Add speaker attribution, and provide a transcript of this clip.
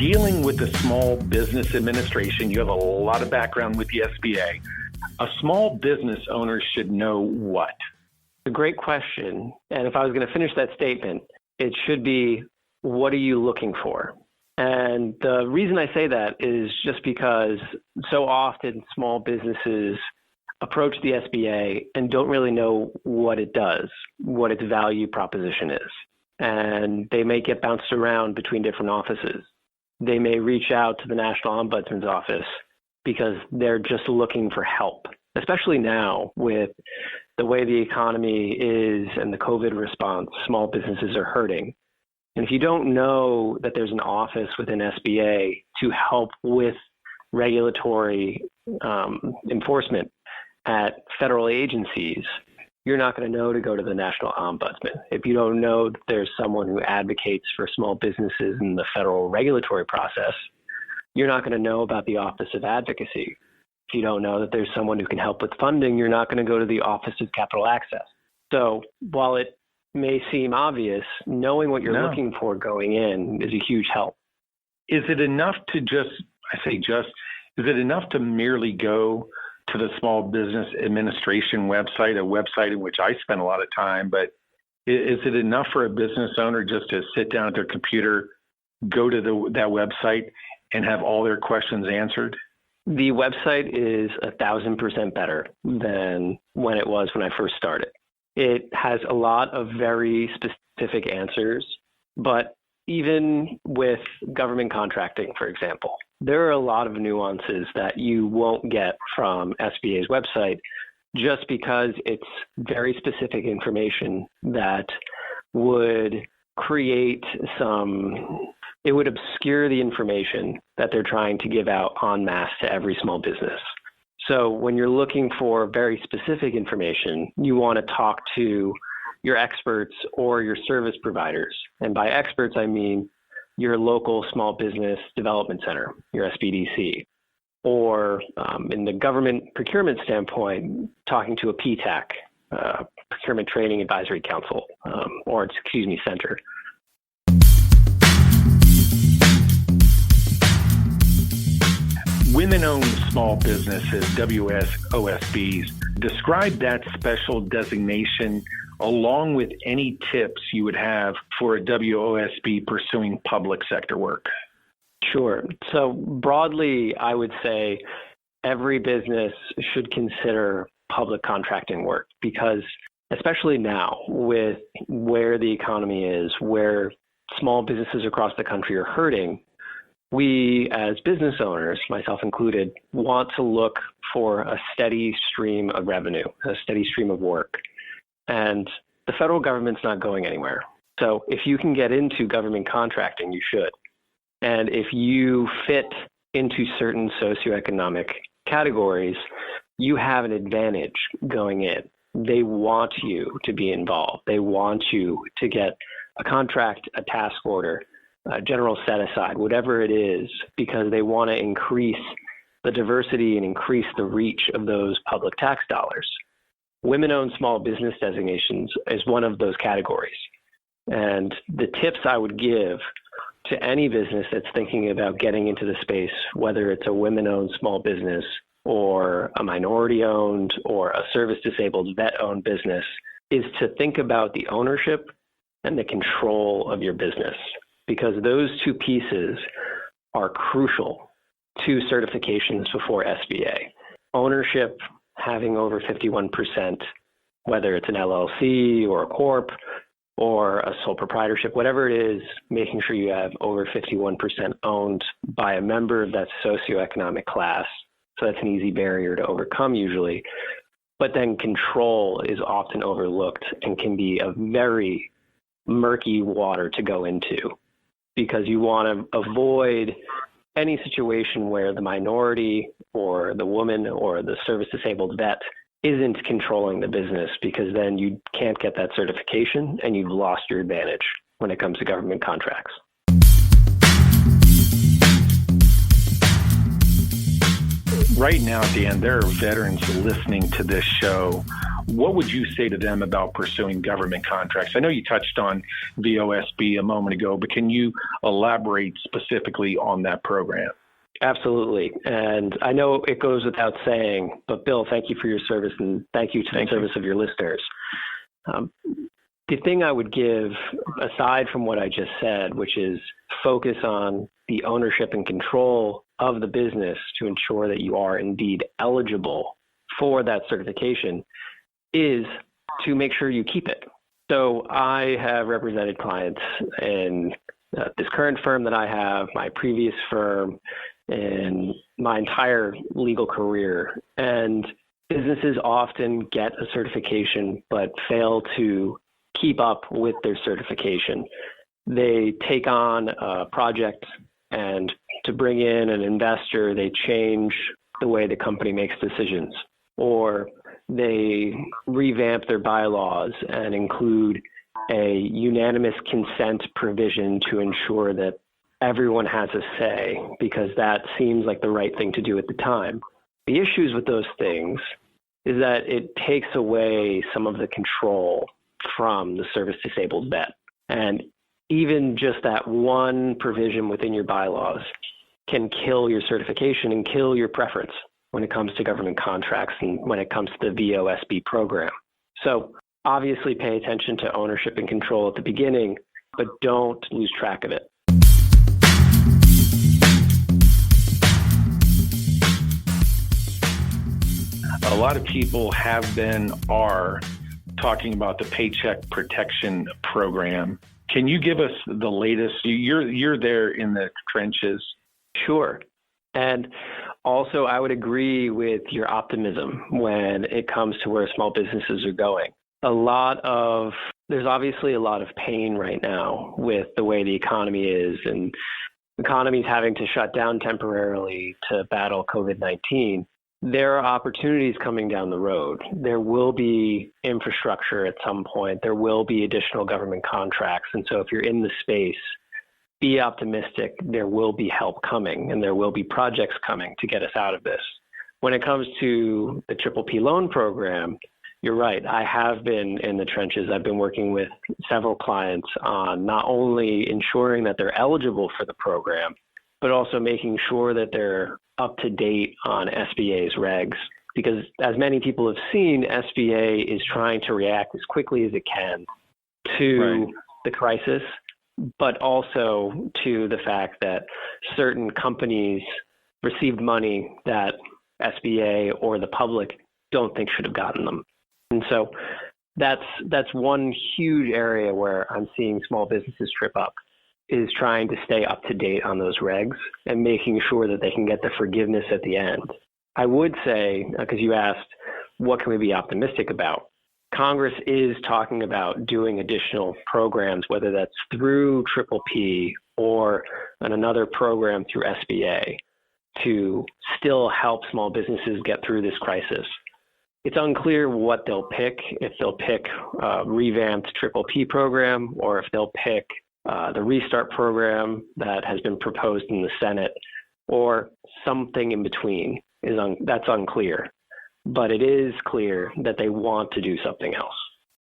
Speaker 1: dealing with the Small Business Administration, you have a lot of background with the SBA. A small business owner should know what?
Speaker 2: A great question. And if I was going to finish that statement, it should be, what are you looking for? And the reason I say that is just because so often small businesses approach the SBA and don't really know what it does, what its value proposition is. And they may get bounced around between different offices. They may reach out to the National Ombudsman's office because they're just looking for help, especially now with the way the economy is and the COVID response. Small businesses are hurting. And if you don't know that there's an office within SBA to help with regulatory enforcement at federal agencies, you're not going to know to go to the National Ombudsman. If you don't know that there's someone who advocates for small businesses in the federal regulatory process, you're not going to know about the Office of Advocacy. If you don't know that there's someone who can help with funding, you're not going to go to the Office of Capital Access. So while it may seem obvious, knowing what you're looking for going in is a huge help.
Speaker 1: Is it enough to is it enough to merely go to the Small Business Administration website, a website in which I spend a lot of time, but is it enough for a business owner just to sit down at their computer, go to that website, and have all their questions answered?
Speaker 2: The website is 1,000% better than when it was when I first started. It has a lot of very specific answers, but even with government contracting, for example, there are a lot of nuances that you won't get from SBA's website just because it's very specific information that would create it would obscure the information that they're trying to give out en masse to every small business. So when you're looking for very specific information, you want to talk to your experts or your service providers. And by experts, I mean your local small business development center, your SBDC, or in the government procurement standpoint, talking to a PTAC, Procurement Training Advisory Council, center.
Speaker 1: Women-owned small businesses, WOSBs, describe that special designation along with any tips you would have for a WOSB pursuing public sector work.
Speaker 2: Sure. So broadly, I would say every business should consider public contracting work because especially now with where the economy is, where small businesses across the country are hurting, we as business owners, myself included, want to look for a steady stream of revenue, a steady stream of work. And the federal government's not going anywhere. So if you can get into government contracting, you should. And if you fit into certain socioeconomic categories, you have an advantage going in. They want you to be involved. They want you to get a contract, a task order, a general set aside, whatever it is, because they want to increase the diversity and increase the reach of those public tax dollars. Women-owned small business designations is one of those categories. And the tips I would give to any business that's thinking about getting into the space, whether it's a women-owned small business or a minority-owned or a service-disabled vet-owned business, is to think about the ownership and the control of your business, because those two pieces are crucial to certifications before SBA. Ownership, having over 51%, whether it's an LLC or a corp or a sole proprietorship, whatever it is, making sure you have over 51% owned by a member of that socioeconomic class. So that's an easy barrier to overcome usually. But then control is often overlooked and can be a very murky water to go into, because you want to avoid any situation where the minority or the woman or the service-disabled vet isn't controlling the business, because then you can't get that certification and you've lost your advantage when it comes to government contracts.
Speaker 1: Right now, Dan, there are veterans listening to this show what would you say to them about pursuing government contracts? I know you touched on VOSB a moment ago, but can you elaborate specifically on that program?
Speaker 2: Absolutely. And I know it goes without saying, but Bill, thank you for your service, and thank you to the service of your listeners. The thing I would give, aside from what I just said, which is focus on the ownership and control of the business to ensure that you are indeed eligible for that certification, is to make sure you keep it. So I have represented clients in this current firm that I have, my previous firm, and my entire legal career. And businesses often get a certification but fail to keep up with their certification. They take on a project, and to bring in an investor, they change the way the company makes decisions, or they revamp their bylaws and include a unanimous consent provision to ensure that everyone has a say, because that seems like the right thing to do at the time. The issues with those things is that it takes away some of the control from the service-disabled vet. And even just that one provision within your bylaws can kill your certification and kill your preference when it comes to government contracts and when it comes to the VOSB program. So obviously pay attention to ownership and control at the beginning, but don't lose track of it.
Speaker 1: A lot of people are talking about the Paycheck Protection Program. Can you give us the latest? You're there in the trenches.
Speaker 2: Sure. And also, I would agree with your optimism when it comes to where small businesses are going. There's obviously a lot of pain right now with the way the economy is, and the economy's having to shut down temporarily to battle COVID-19. There are opportunities coming down the road. There will be infrastructure at some point. There will be additional government contracts. And so if you're in the space, be optimistic. There will be help coming, and there will be projects coming to get us out of this. When it comes to the PPP loan program, you're right. I have been in the trenches. I've been working with several clients on not only ensuring that they're eligible for the program, but also making sure that they're up to date on SBA's regs. Because as many people have seen, SBA is trying to react as quickly as it can to the crisis, but also to the fact that certain companies received money that SBA or the public don't think should have gotten them. And so that's one huge area where I'm seeing small businesses trip up, is trying to stay up to date on those regs and making sure that they can get the forgiveness at the end. I would say, because you asked, what can we be optimistic about? Congress is talking about doing additional programs, whether that's through PPP or another program through SBA, to still help small businesses get through this crisis. It's unclear what they'll pick, if they'll pick a revamped PPP program or if they'll pick the Restart program that has been proposed in the Senate, or something in between. That's unclear. But it is clear that they want to do something else.